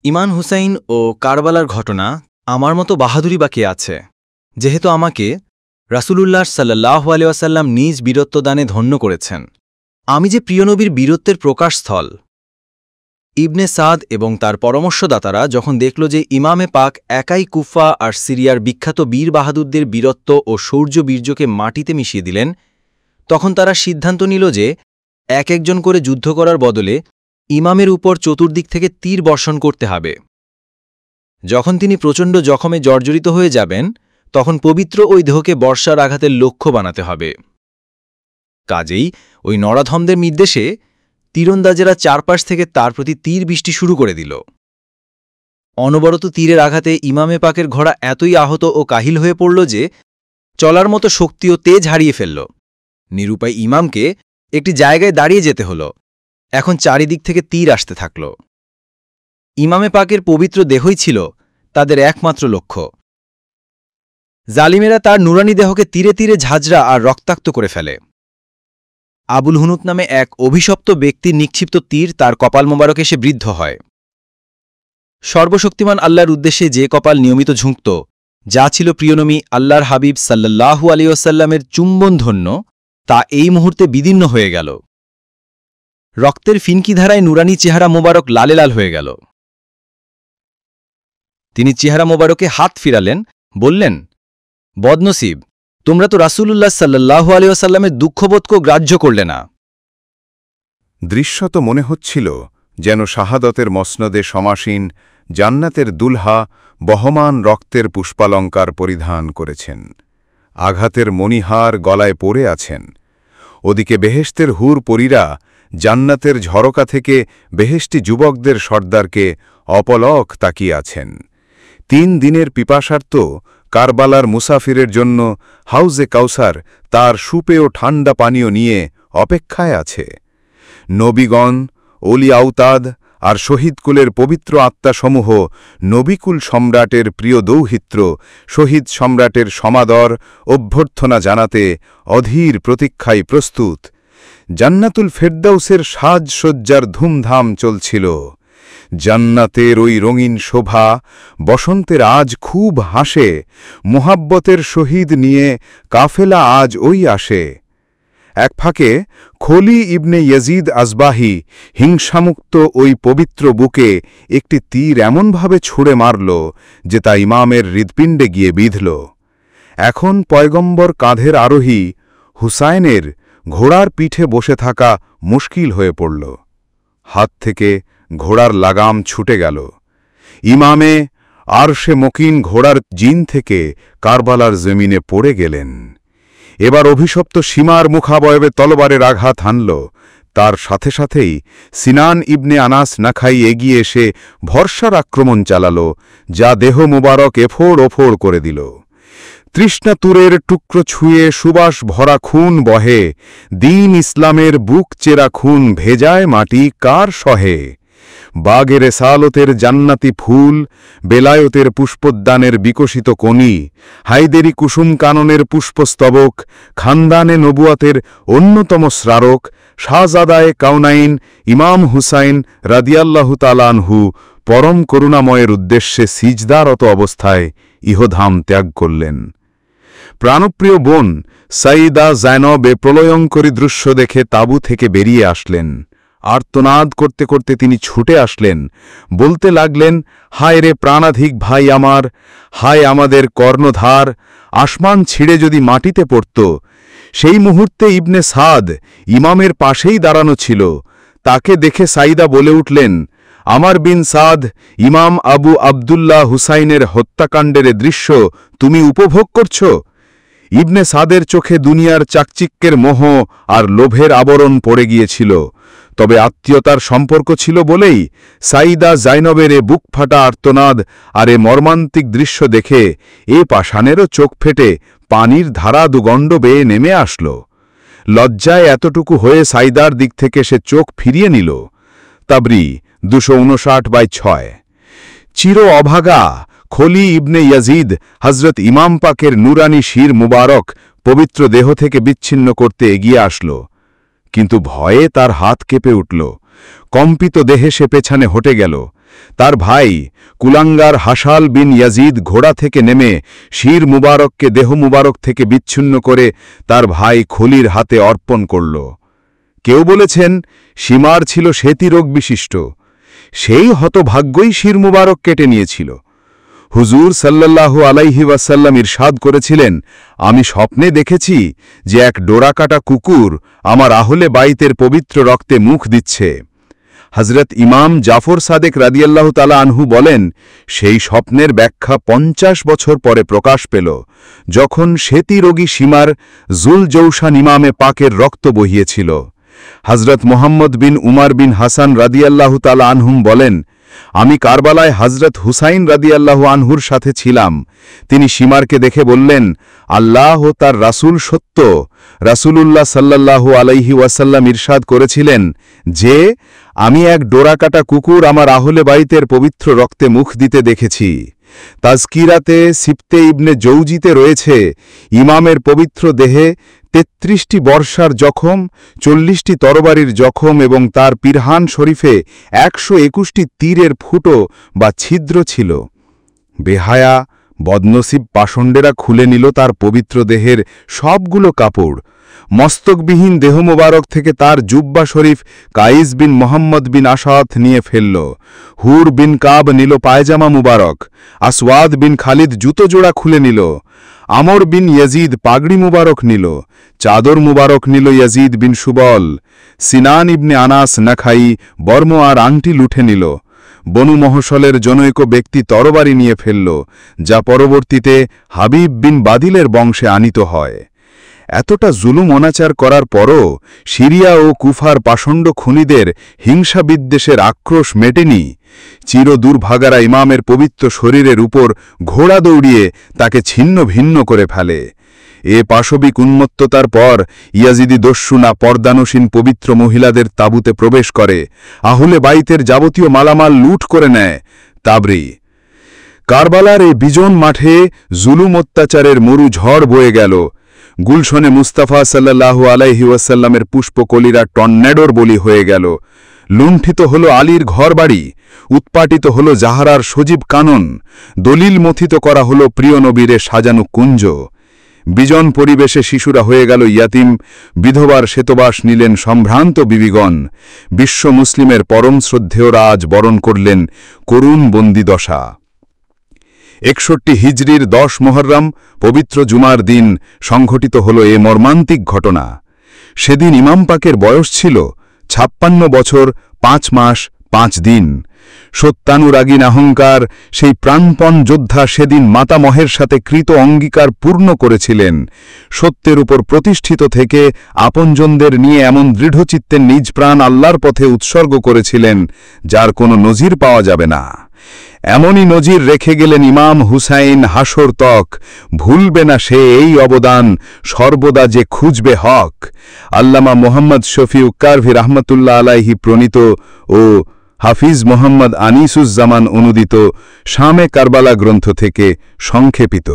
ইমাম হুসাইন ও কারবালার ঘটনা আমার মতো বাহাদুরি বা কে আছে, যেহেতু আমাকে রাসূলুল্লাহ সাল্লাল্লাহু আলাইহি ওয়াসাল্লাম নিজ বীরত্বদানে ধন্য করেছেন। আমি যে প্রিয়নবীর বীরত্বের প্রকাশস্থল। ইবনে সাদ এবং তার পরামর্শদাতারা যখন দেখল যে ইমামে পাক একাই কুফা আর সিরিয়ার বিখ্যাত বীর বাহাদুরদের বীরত্ব ও শৌর্য বীর্যকে মাটিতে মিশিয়ে দিলেন, তখন তারা সিদ্ধান্ত নিল যে এক একজন করে যুদ্ধ করার বদলে ইমামের উপর চতুর্দিক থেকে তীর বর্ষণ করতে হবে। যখন তিনি প্রচণ্ড জখমে জর্জরিত হয়ে যাবেন, তখন পবিত্র ওই দেহকে বর্ষার আঘাতের লক্ষ্য বানাতে হবে। কাজেই ওই নরাধমদের নির্দেশে তীরন্দাজেরা চারপাশ থেকে তার প্রতি তীর বৃষ্টি শুরু করে দিল। অনবরত তীরের আঘাতে ইমামে পাকের ঘোড়া এতই আহত ও কাহিল হয়ে পড়ল যে চলার মতো শক্তি ও তেজ হারিয়ে ফেলল। নিরুপায় ইমামকে একটি জায়গায় দাঁড়িয়ে যেতে হল। এখন চারিদিক থেকে তীর আসতে থাকল। ইমামে পাকের পবিত্র দেহই ছিল তাদের একমাত্র লক্ষ্য। জালিমেরা তার নুরানি দেহকে তীরে তীরে ঝাঁঝরা আর রক্তাক্ত করে ফেলে। আবুল হুনুত নামে এক অভিশপ্ত ব্যক্তির নিক্ষিপ্ত তীর তার কপাল মোবারক এসে বৃদ্ধ হয়। সর্বশক্তিমান আল্লাহর উদ্দেশ্যে যে কপাল নিয়মিত ঝুঁকত, যা ছিল প্রিয়নবী আল্লাহর হাবিব সাল্লাল্লাহু আলাইহি ওয়াসাল্লামের চুম্বনধন্য, তা এই মুহূর্তে বিদীর্ণ হয়ে গেল। রক্তের ফিনকি ধারায় নুরানি চেহারা মোবারক লালে লাল হয়ে গেল। তিনি চেহারা মোবারকে হাত ফিরালেন, বললেন, বদনসিব, তোমরা তো রাসূলুল্লাহ সাল্লাল্লাহু আলাইহি ওয়াসাল্লামের দুঃখবোধকেও গ্রাহ্য করলে না। দৃশ্যত মনে হচ্ছিল যেন শাহাদতের মসনদে সমাসীন জান্নাতের দুলহা বহমান রক্তের পুষ্পালঙ্কার পরিধান করেছেন, আঘাতের মণিহার গলায় পরে আছেন। ওদিকে বেহেশতের হুর পরীরা জান্নাতের ঝরকা থেকে বেহেশতি যুবকদের সর্দারকে অপলক তাকিয়ে আছেন। 3 দিনের পিপাসার্ত কারবালার মুসাফিরের জন্য হাউজে কাউসার তার সুপেয় ঠান্ডা পানীয় নিয়ে অপেক্ষায় আছে। নবীগণ, অলি আউতাদ আর শহীদকুলের পবিত্র আত্মাসমূহ নবিকুল সম্রাটের প্রিয় দৌহিত্র শহীদ সম্রাটের সমাদর অভ্যর্থনা জানাতে অধীর প্রতীক্ষায় প্রস্তুত। জান্নাতুল ফেরদাউসের সাজসজ্জার ধুমধাম চলছিল। জান্নাতের ওই রঙিন শোভা বসন্তের আজ খুব হাসে, মোহাব্বতের শহীদ নিয়ে কাফেলা আজ ওই আসে। এক ফাঁকে খলি ইবনে ইয়াজিদ আজবাহি হিংসামুক্ত ওই পবিত্র বুকে একটি তীর এমনভাবে ছুঁড়ে মারল যে তা ইমামের হৃৎপিণ্ডে গিয়ে বিঁধল। এখন পয়গম্বর কাঁধের আরোহী হুসাইনের ঘোড়ার পিঠে বসে থাকা মুশকিল হয়ে পড়ল। হাত থেকে ঘোড়ার লাগাম ছুটে গেল। ইমামে আরশে মকিন ঘোড়ার জিন থেকে কারবালার জমিনে পড়ে গেলেন। এবার অভিশপ্ত সীমার মুখাবয়বে তলবারের আঘাত হানল। তার সাথে সাথেই সিনান ইবনে আনাস নাখাই এগিয়ে এসে ভরসার আক্রমণ চালাল, যা দেহ মুবারক এফোড় ওফোড় করে দিল। তৃষ্ণা তুরের টুকরো ছুঁয়ে সুবাস ভরা খুন বহে, দিন ইসলামের বুক চেরা খুন ভেজায় মাটি কার সহে। বাগের রেসালতের জান্নাতি ফুল, বেলায়তের পুষ্পোদ্যানের বিকশিত কণি, হায়দেরি কুসুম কাননের পুষ্পস্তবক, খানদানে নবুয়াতের অন্যতম স্মারক, শাহজাদায়ে কাউনাইন ইমাম হুসাইন রাদিয়াল্লাহু তাআলা আনহু পরম করুণাময়ের উদ্দেশ্যে সিজদারত অবস্থায় ইহধাম ত্যাগ করলেন। প্রাণপ্রিয় বোন সাইয়্যিদা জায়নব এ প্রলয়ঙ্করী দৃশ্য দেখে তাঁবু থেকে বেরিয়ে আসলেন। আর্তনাদ করতে করতে তিনি ছুটে আসলেন, বলতে লাগলেন, হায় রে প্রাণাধিক ভাই আমার, হায় আমাদের কর্ণধার, আসমান ছিঁড়ে যদি মাটিতে পড়ত। সেই মুহূর্তে ইবনে সাদ ইমামের পাশেই দাঁড়ানো ছিল। তাকে দেখে সাইদা বলে উঠলেন, আমার বিন সাদ, ইমাম আবু আবদুল্লাহ হুসাইনের হত্যাকাণ্ডের দৃশ্য তুমি উপভোগ করছ? ইবনে সাদের চোখে দুনিয়ার চাকচিক্যের মোহ আর লোভের আবরণ পড়ে গিয়েছিল। তবে আত্মীয়তার সম্পর্ক ছিল বলেই সাইদা জাইনবের এ বুক ফাটা আর্তনাদ আর এ মর্মান্তিক দৃশ্য দেখে এ পাষাণেরও চোখ ফেটে পানির ধারা দুগণ্ড বেয়ে নেমে আসল। লজ্জায় এতটুকু হয়ে সাইদার দিক থেকে সে চোখ ফিরিয়ে নিল। তাবরি 259/6। চির অভাগা খলি ইবনে ইয়াজিদ হজরত ইমাম পাকের নুরানি শির মুবারক পবিত্র দেহ থেকে বিচ্ছিন্ন করতে এগিয়ে আসল, কিন্তু ভয়ে তার হাত কেঁপে উঠল। কম্পিত দেহে সে পেছনে হটে গেল। তার ভাই কুলাঙ্গার হাসাল বিন ইয়াজিদ ঘোড়া থেকে নেমে শির মুবারককে দেহ মুবারক থেকে বিচ্ছিন্ন করে তার ভাই খলির হাতে অর্পণ করল। কেউ বলেছেন সীমার ছিল শ্বেতি রোগ বিশিষ্ট, সেই হতভাগ্যই শির মুবারক কেটে নিয়েছিল। হুজুর সাল্লাল্লাহু আলাইহি ওয়াসাল্লাম ইরশাদ করেছিলেন, আমি স্বপ্নে দেখেছি যে এক ডোরাকাটা কুকুর আমার আহলে বাইতের পবিত্র রক্তে মুখ দিচ্ছে। হযরত ইমাম জাফর সাদেক রাদিয়াল্লাহু তাআলা আনহু বলেন, সেই স্বপ্নের ব্যাখ্যা 50 বছর পরে প্রকাশ পেল, যখন শ্বেতি রোগী সীমার জুলজৌশান ইমামে পাকের রক্ত বহিয়েছিল। হযরত মুহাম্মদ বিন উমার বিন হাসান রাদিয়াল্লাহু তাআলা আনহুম বলেন, আমি কারবালায় হযরত হুসাইন রাদিয়াল্লাহু আনহুর সাথে ছিলাম। তিনি সীমারকে দেখে বললেন, আল্লাহ ও তার রাসূল সত্য। রাসূলুল্লাহ সাল্লাল্লাহু আলাইহি ওয়াসাল্লাম ইরশাদ করেছিলেন যে, আমি এক ডোরাকাটা কুকুর আমার আহলে বাইতের পবিত্র রক্তে মুখ দিতে দেখেছি। তাজকিরাতে সিবতে ইবনে জৌজিতে রয়েছে, ইমামের পবিত্র দেহে ৩৩টি বর্ষার জখম, ৪০টি তরবারির জখম এবং তার পিরহান শরীফে ১২১টি তীরের ফুটো বা ছিদ্র ছিল। বেহায়া বদনসিব পাষণ্ডেরা খুলে নিল তার পবিত্র দেহের সবগুলো কাপড়। মস্তকবিহীন দেহ মোবারক থেকে তার জুব্বা শরীফ কাইস বিন মোহাম্মদ বিন আসাদ নিয়ে ফেলল। হুর বিন কাব নিল পায়জামা মুবারক। আসওয়াদ বিন খালিদ জুতো জোড়া খুলে নিল। আমর বিন ইয়াজিদ পাগড়ি মুবারক নিল। চাদর মুবারক নিল ইয়াজিদ বিন সুবল। সিনান ইবনে আনাস নাখাই বর্ম আর আংটি লুঠে নিল। বনু মহসলের জনৈক ব্যক্তি তরবারি নিয়ে ফেলল, যা পরবর্তীতে হাবিব বিন বাদিলের বংশে আনিত হয়। এতটা জুলুম অনাচার করার পরও সিরিয়া ও কুফার পাষণ্ড খুনিদের হিংসা বিদ্বেষের আক্রোশ মেটেনি। চির দুর্ভাগারা ইমামের পবিত্র শরীরের উপর ঘোড়া দৌড়িয়ে তাকে ছিন্ন ভিন্ন করে ফেলে। এ পাশবিক উন্মত্ততার পর ইয়াজিদি দস্যুনা পর্দানসীন পবিত্র মহিলাদের তাঁবুতে প্রবেশ করে, আহলে বাইতের যাবতীয় মালামাল লুট করে নেয়। তাবরি। কারবালার এই বিজন মাঠে জুলুম অত্যাচারের মরু ঝড় বয়ে গেল। গুলশনে মুস্তাফা সাল্লাল্লাহু আলাইহি ওয়াসাল্লামের পুষ্পকলিরা টর্নেডোর বলি হয়ে গেল। লুণ্ঠিত হল আলীর ঘরবাড়ি, উৎপাটিত হল জাহারার সজীব কানন, দলিল মথিত করা হল প্রিয় নবীরে সাজানো কুঞ্জ। বিজন পরিবেশে শিশুরা হয়ে গেল ইয়াতিম, বিধবার শ্বেতবাস নিলেন সম্ভ্রান্ত বিবিগণ। বিশ্ব মুসলিমের পরম শ্রদ্ধেয়রা আজ বরণ করলেন করুণ বন্দিদশা। ৬১ হিজরির ১০ মুহররম পবিত্র জুমার দিন সংঘটিত হল এ মর্মান্তিক ঘটনা। সেদিন ইমাম পাকের বয়স ছিল ৫৬ বছর ৫ মাস ৫ দিন। সত্যানুরাগীন অহংকার সেই প্রাণপণ যোদ্ধা সেদিন মাতামহের সাথে কৃত অঙ্গীকার পূর্ণ করেছিলেন। সত্যের উপর প্রতিষ্ঠিত থেকে আপনজনদের নিয়ে এমন দৃঢ়চিত্তে নিজ প্রাণ আল্লাহর পথে উৎসর্গ করেছিলেন, যার কোনো নজির পাওয়া যাবে না। এমনই নজির রেখে গেলেন ইমাম হুসাইন হাসর তক। ভুলবে না সে এই অবদান, সর্বদা যে খুঁজবে হক। আল্লামা মোহাম্মদ শফিউ কারভি রাহমাতুল্লাহ আলাইহি প্রণীত ও হাফিজ মোহাম্মদ আনিসুজ্জামান অনুদিত শামে কারবালা গ্রন্থ থেকে সংক্ষেপিত।